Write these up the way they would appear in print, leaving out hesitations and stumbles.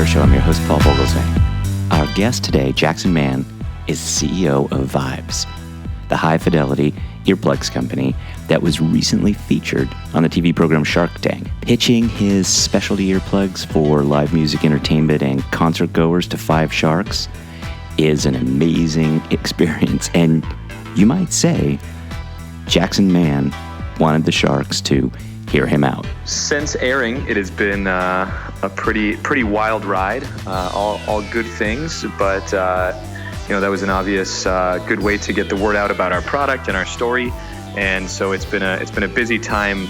Better Show. I'm your host, Paul Vogelsang. Our guest today, Jackson Mann, is CEO of VIBES, the High Fidelity earplugs company that was recently featured on the TV program SharkTank. Pitching his specialty earplugs for live music entertainment and concert goers to 5 sharks is an amazing experience. And you might say Jackson Mann wanted the sharks to hear him out. Since airing, it has been a pretty wild ride. All good things, but that was an obvious good way to get the word out about our product and our story. And so it's been a busy time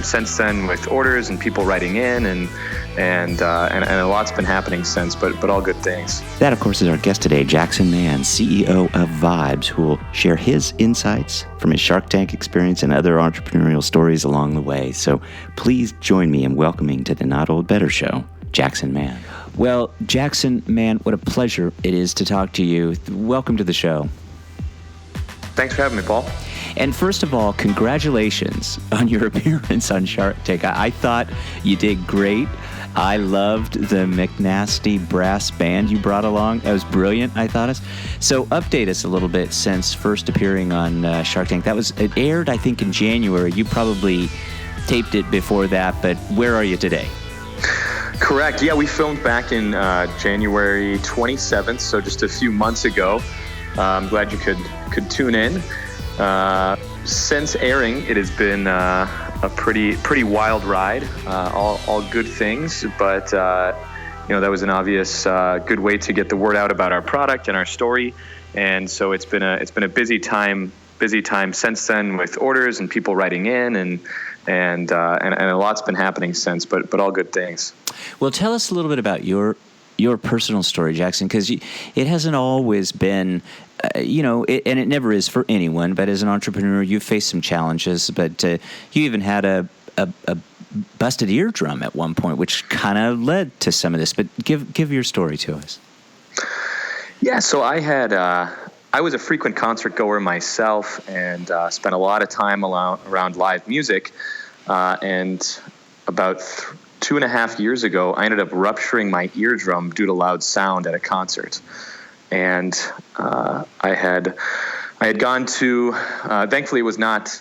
since then, with orders and people writing in, and a lot's been happening since, but all good things. That, of course, is our guest today, Jackson Mann, CEO of VIBES, who will share his insights from his Shark Tank experience and other entrepreneurial stories along the way. So please join me in welcoming to the Not Old Better Show, Jackson Mann. Well, Jackson Mann, what a pleasure it is to talk to you. Welcome to the show. Thanks for having me, Paul. And first of all, congratulations on your appearance on Shark Tank. I thought you did great. I loved the McNasty brass band you brought along. That was brilliant, I thought. So update us a little bit since first appearing on Shark Tank. It aired, I think, in January. You probably taped it before that, but where are you today? Correct. Yeah, we filmed back in January 27th, so just a few months ago. I'm glad you could tune in. Since airing, it has been a pretty wild ride. All good things, but that was an obvious good way to get the word out about our product and our story. And so it's been a busy time since then, with orders and people writing in, and a lot's been happening since, but all good things. Well, tell us a little bit about your personal story, Jackson, because it hasn't always been, and it never is for anyone, but as an entrepreneur, you've faced some challenges, but you even had a busted eardrum at one point, which kind of led to some of this, but give your story to us. Yeah, so I was a frequent concert goer myself, and spent a lot of time around live music, and about 2.5 years ago, I ended up rupturing my eardrum due to loud sound at a concert. And I had gone to, thankfully it was not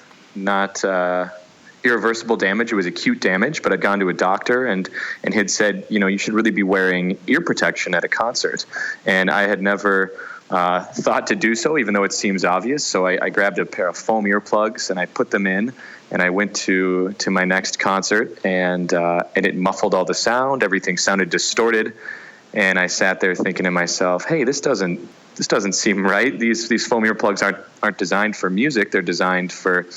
irreversible damage, it was acute damage, but I'd gone to a doctor and had said, you should really be wearing ear protection at a concert. And I had never thought to do so, even though it seems obvious. So I grabbed a pair of foam earplugs and I put them in, and I went to my next concert, and it muffled all the sound. Everything sounded distorted, and I sat there thinking to myself, "Hey, this doesn't seem right. These foam earplugs aren't designed for music. They're designed for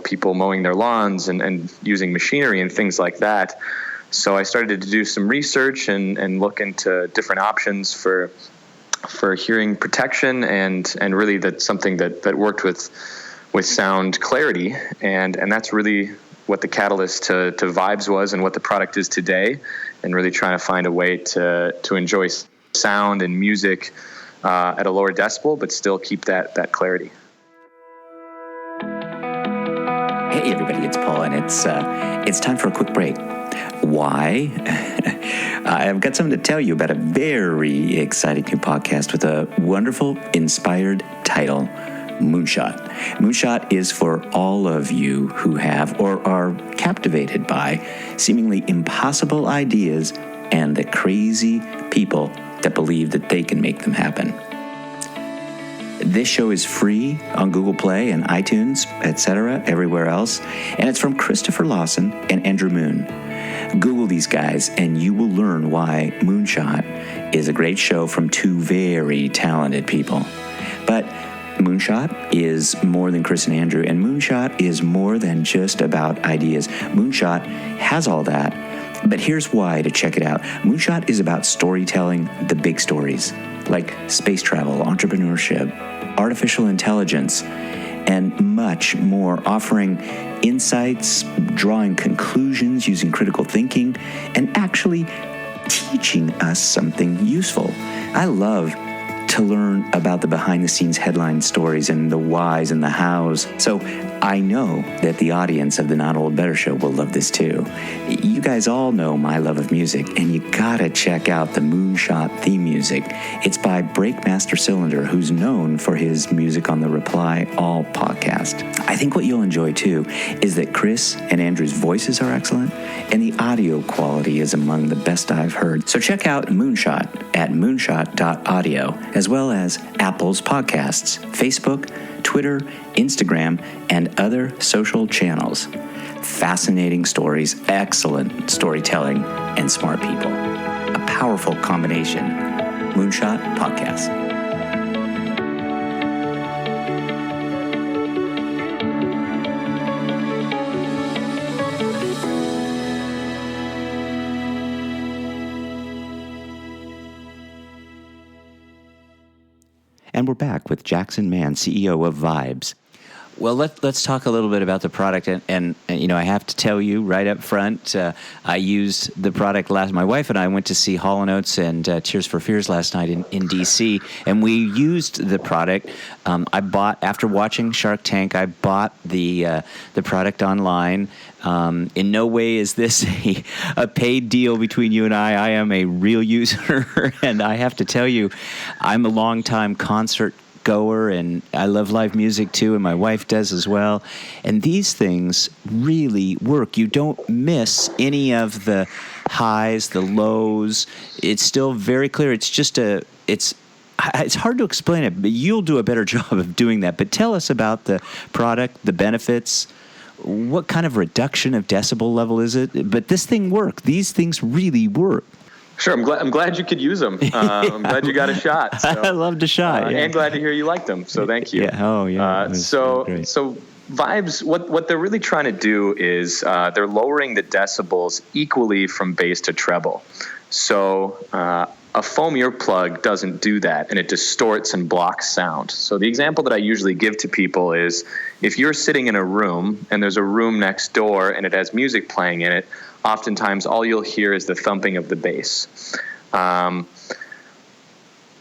people mowing their lawns and using machinery and things like that." So I started to do some research and look into different options for hearing protection, and really that's something that worked with sound clarity, and that's really what the catalyst to VIBES was, and what the product is today, and really trying to find a way to enjoy sound and music at a lower decibel, but still keep that clarity. Hey everybody, it's Paul, and it's time for a quick break. Why? I've got something to tell you about a very exciting new podcast with a wonderful, inspired title, Moonshot. Moonshot is for all of you who have or are captivated by seemingly impossible ideas and the crazy people that believe that they can make them happen. This show is free on Google Play and iTunes, etc., everywhere else, and it's from Christopher Lawson and Andrew Moon. Google these guys and you will learn why Moonshot is a great show from 2 very talented people. But Moonshot is more than Chris and Andrew, and Moonshot is more than just about ideas. Moonshot has all that, but here's why to check it out. Moonshot is about storytelling the big stories, like space travel, entrepreneurship, artificial intelligence, and much more, offering insights, drawing conclusions using critical thinking, and actually teaching us something useful. I love to learn about the behind-the-scenes headline stories and the whys and the hows. So I know that the audience of the Not Old Better Show will love this too. You guys all know my love of music, and you gotta check out the Moonshot theme music. It's by Breakmaster Cylinder, who's known for his music on the Reply All podcast. I think what you'll enjoy too is that Chris and Andrew's voices are excellent, and the audio quality is among the best I've heard. So check out Moonshot at moonshot.audio, as well as Apple's podcasts, Facebook, Twitter, Instagram, and other social channels. Fascinating stories, excellent storytelling, and smart people. A powerful combination. Moonshot Podcast. And we're back with Jackson Mann, CEO of VIBES. Well, let's talk a little bit about the product, and you know, I have to tell you right up front, I used the product last. My wife and I went to see Hall & Oates and Tears for Fears last night in D.C., and we used the product. I bought, after watching Shark Tank, I bought the product online. In no way is this a paid deal between you and I. I am a real user, and I have to tell you, I'm a longtime concert goer, and I love live music too, and my wife does as well. And these things really work. You don't miss any of the highs, the lows. It's still very clear. It's just it's hard to explain it, but you'll do a better job of doing that. But tell us about the product, the benefits. What kind of reduction of decibel level is it? But this thing works. These things really work. Sure, I'm glad you could use them. I'm glad you got a shot. So, I loved a shot, yeah. And glad to hear you liked them. So thank you. Yeah. Oh, yeah. So VIBES, what they're really trying to do is they're lowering the decibels equally from bass to treble. So a foam earplug doesn't do that, and it distorts and blocks sound. So the example that I usually give to people is if you're sitting in a room and there's a room next door and it has music playing in it, oftentimes all you'll hear is the thumping of the bass.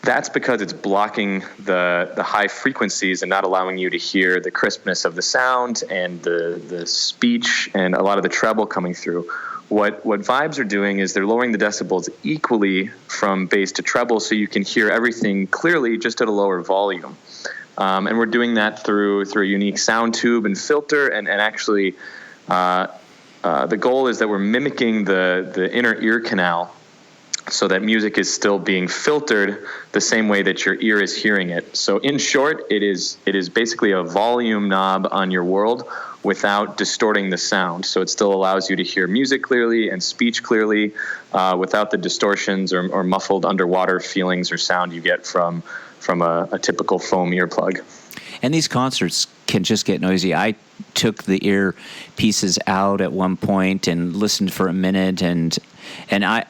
That's because it's blocking the high frequencies and not allowing you to hear the crispness of the sound and the speech and a lot of the treble coming through. What VIBES are doing is they're lowering the decibels equally from bass to treble so you can hear everything clearly just at a lower volume. And we're doing that through a unique sound tube and filter, and actually the goal is that we're mimicking the inner ear canal so that music is still being filtered the same way that your ear is hearing it. So in short, it is basically a volume knob on your world without distorting the sound. So it still allows you to hear music clearly and speech clearly without the distortions or muffled underwater feelings or sound you get from a typical foam earplug. And these concerts can just get noisy. I took the ear pieces out at one point and listened for a minute, and I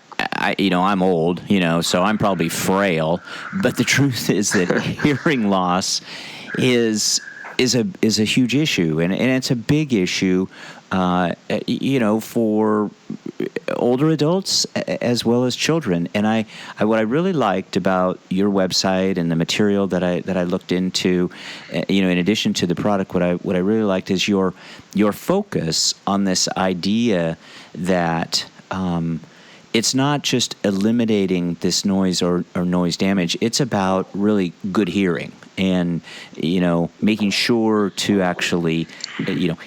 I'm old, so I'm probably frail. But the truth is that hearing loss is a huge issue, and it's a big issue, for older adults as well as children. And I what I really liked about your website and the material that I looked into, in addition to the product, what I really liked is your focus on this idea that it's not just eliminating this noise or noise damage. It's about really good hearing and, making sure to actually,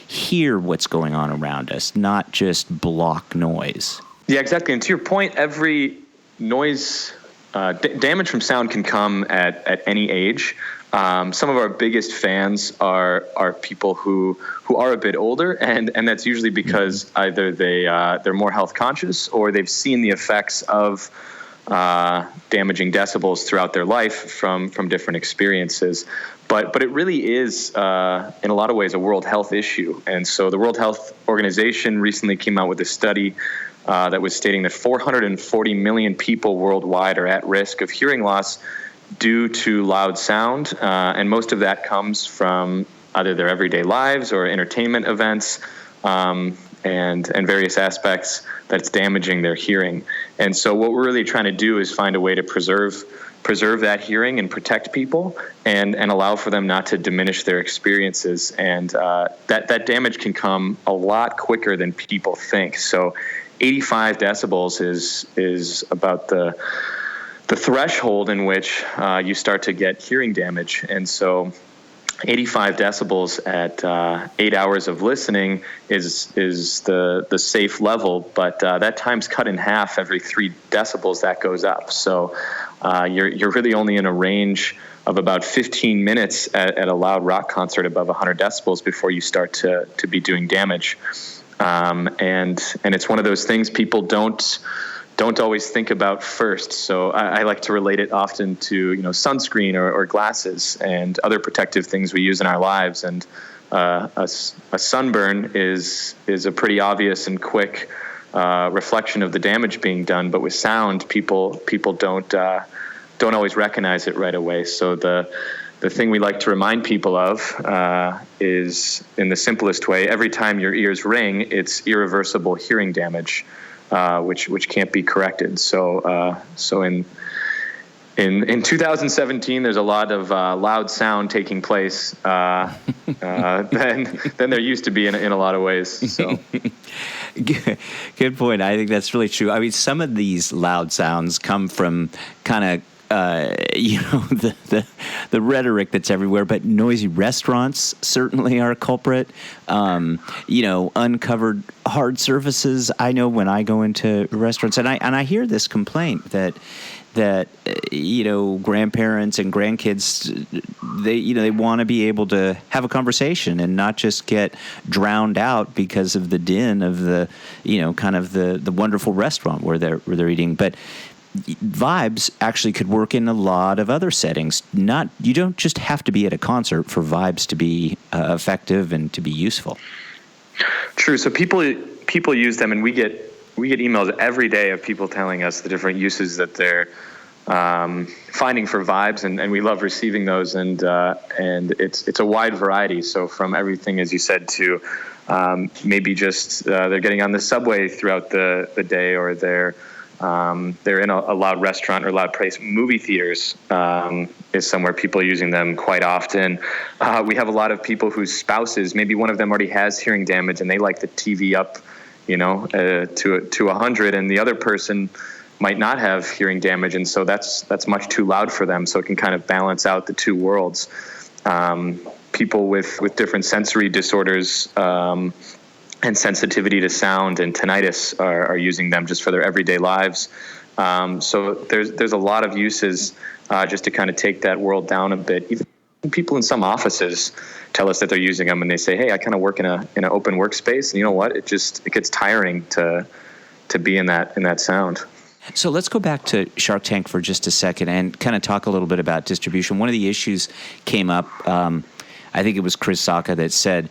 hear what's going on around us, not just block noise. Yeah, exactly. And to your point, every noise damage from sound can come at any age. Some of our biggest fans are people who are a bit older, and that's usually because either they're more health conscious or they've seen the effects of damaging decibels throughout their life from different experiences. But it really is, in a lot of ways, a world health issue. And so the World Health Organization recently came out with a study that was stating that 440 million people worldwide are at risk of hearing loss due to loud sound, and most of that comes from either their everyday lives or entertainment events, and various aspects that's damaging their hearing. And so what we're really trying to do is find a way to preserve preserve that hearing and protect people and allow for them not to diminish their experiences. And that damage can come a lot quicker than people think. So 85 decibels is about the threshold in which you start to get hearing damage. And so 85 decibels at 8 hours of listening is the safe level, but that time's cut in half every 3 decibels that goes up. So you're really only in a range of about 15 minutes at a loud rock concert above 100 decibels before you start to be doing damage. And it's one of those things people don't always think about first. So I like to relate it often to, sunscreen or glasses and other protective things we use in our lives. And a sunburn is a pretty obvious and quick reflection of the damage being done. But with sound, people don't always recognize it right away. So the thing we like to remind people of is, in the simplest way, every time your ears ring, it's irreversible hearing damage. Which can't be corrected. So in 2017, there's a lot of loud sound taking place than there used to be in a lot of ways. So. Good point. I think that's really true. I mean, some of these loud sounds come from kind of the rhetoric that's everywhere, but noisy restaurants certainly are a culprit. Uncovered hard surfaces. I know when I go into restaurants, and I hear this complaint that grandparents and grandkids, they want to be able to have a conversation and not just get drowned out because of the din of the kind of the wonderful restaurant where they're eating, but VIBES actually could work in a lot of other settings. You don't just have to be at a concert for VIBES to be effective and to be useful. True. So people use them, and we get emails every day of people telling us the different uses that they're finding for VIBES, and we love receiving those. And it's a wide variety. So from everything, as you said, to maybe just they're getting on the subway throughout the day, or they're in a loud restaurant or loud place. Movie theaters is somewhere people are using them quite often. We have a lot of people whose spouses, maybe one of them already has hearing damage, and they like the TV up, to 100, and the other person might not have hearing damage, and so that's much too loud for them. So it can kind of balance out the two worlds. People with different sensory disorders and sensitivity to sound and tinnitus are using them just for their everyday lives. So there's a lot of uses just to kind of take that world down a bit. Even people in some offices tell us that they're using them, and they say, "Hey, I kind of work in an open workspace, and you know what? It gets tiring to be in that sound." So let's go back to Shark Tank for just a second and kind of talk a little bit about distribution. One of the issues came up. I think it was Chris Sacca that said,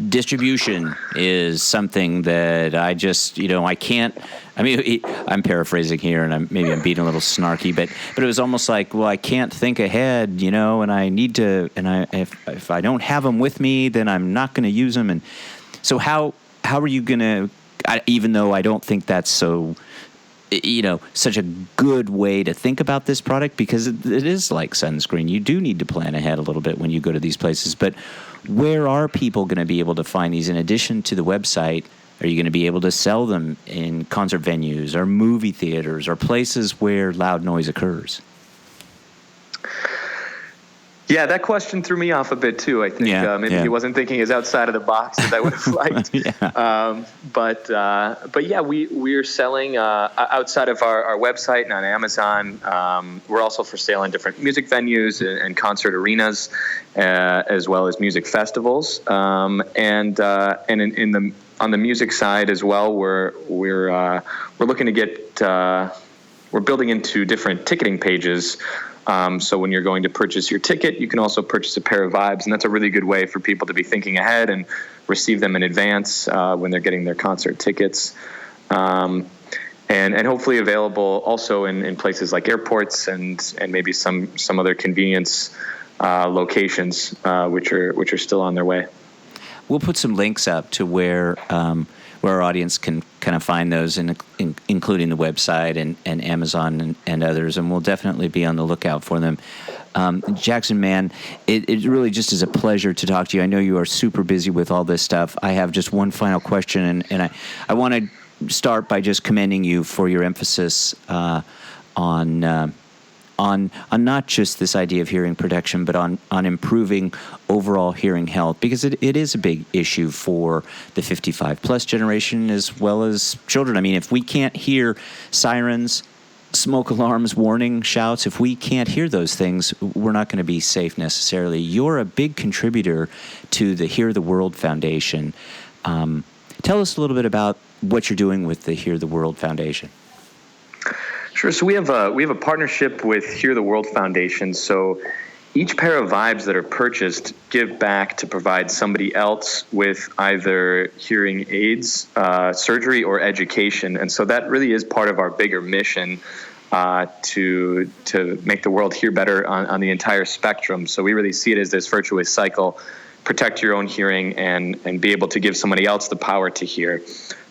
distribution is something that I just, I can't. I mean, I'm paraphrasing here, and I'm being a little snarky, but it was almost like, I can't think ahead, and I need to, and if I don't have them with me, then I'm not going to use them. And so how are you going to, even though I don't think that's so, such a good way to think about this product, because it is like sunscreen. You do need to plan ahead a little bit when you go to these places. But where are people going to be able to find these? In addition to the website, are you going to be able to sell them in concert venues or movie theaters or places where loud noise occurs? Yeah, that question threw me off a bit too. I think maybe he wasn't thinking as outside of the box as I would have liked. But yeah, we're selling outside of our website and on Amazon. We're also for sale in different music venues and concert arenas, as well as music festivals. And on the music side as well, we're looking to get we're building into different ticketing pages. So when you're going to purchase your ticket, you can also purchase a pair of VIBES, and that's a really good way for people to be thinking ahead and receive them in advance when they're getting their concert tickets. And hopefully available also in places like airports and maybe some other convenience locations, which are still on their way. we'll put some links up to where our audience can kind of find those, including the website and Amazon and others, and we'll definitely be on the lookout for them. Jackson Mann, it really just is a pleasure to talk to you. I know you are super busy with all this stuff. I have just one final question, and I want to start by just commending you for your emphasis on not just this idea of hearing protection, but on improving overall hearing health, because it is a big issue for the 55-plus generation as well as children. I mean, if we can't hear sirens, smoke alarms, warning shouts, if we can't hear those things, we're not going to be safe necessarily. You're a big contributor to the Hear the World Foundation. Tell us a little bit about what you're doing with the Hear the World Foundation. Sure. So we have a partnership with Hear the World Foundation. So each pair of VIBES that are purchased give back to provide somebody else with either hearing aids, surgery, or education. And so that really is part of our bigger mission to make the world hear better on the entire spectrum. So we really see it as this virtuous cycle: protect your own hearing and be able to give somebody else the power to hear.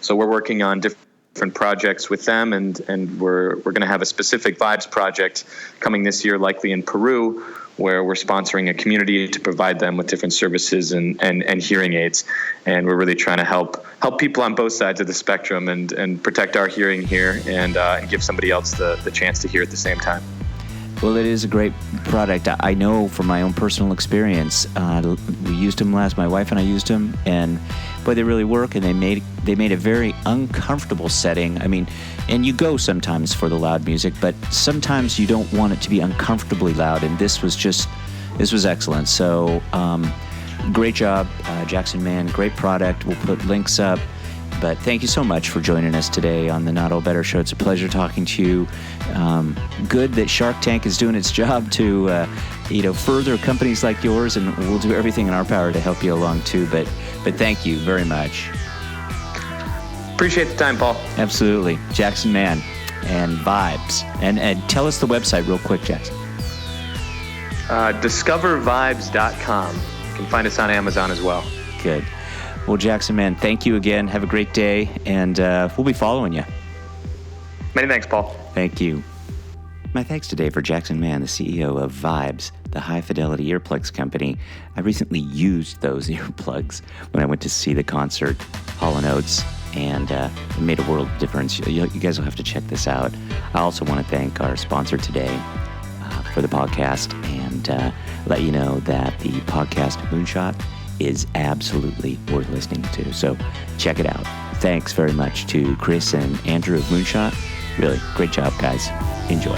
So we're working on different projects with them, and we're going to have a specific VIBES project coming this year, likely in Peru, where we're sponsoring a community to provide them with different services and hearing aids. And we're really trying to help people on both sides of the spectrum and protect our hearing here and give somebody else the chance to hear at the same time. Well, it is a great product. I know from my own personal experience. We used them last. My wife and I used them, and boy, they really work. And they made a very uncomfortable setting. I mean, and you go sometimes for the loud music, but sometimes you don't want it to be uncomfortably loud. And this was excellent. So, great job, Jackson Mann. Great product. We'll put links up. But thank you so much for joining us today on the Not All Better Show. It's a pleasure talking to you. Good that SharkTank is doing its job to, further companies like yours, and we'll do everything in our power to help you along too. But thank you very much. Appreciate the time, Paul. Absolutely, Jackson Mann and VIBES, and tell us the website real quick, Jackson. DiscoverVibes.com. You can find us on Amazon as well. Good. Well, Jackson Mann, thank you again. Have a great day, and we'll be following you. Many thanks, Paul. Thank you. My thanks today for Jackson Mann, the CEO of VIBES, the High Fidelity earplugs company. I recently used those earplugs when I went to see the concert, Hall & Oates, and it made a world of difference. You guys will have to check this out. I also want to thank our sponsor today for the podcast and let you know that the podcast Moonshot is absolutely worth listening to. So check it out. Thanks very much to Chris and Andrew of Moonshot. Really, great job, guys. Enjoy.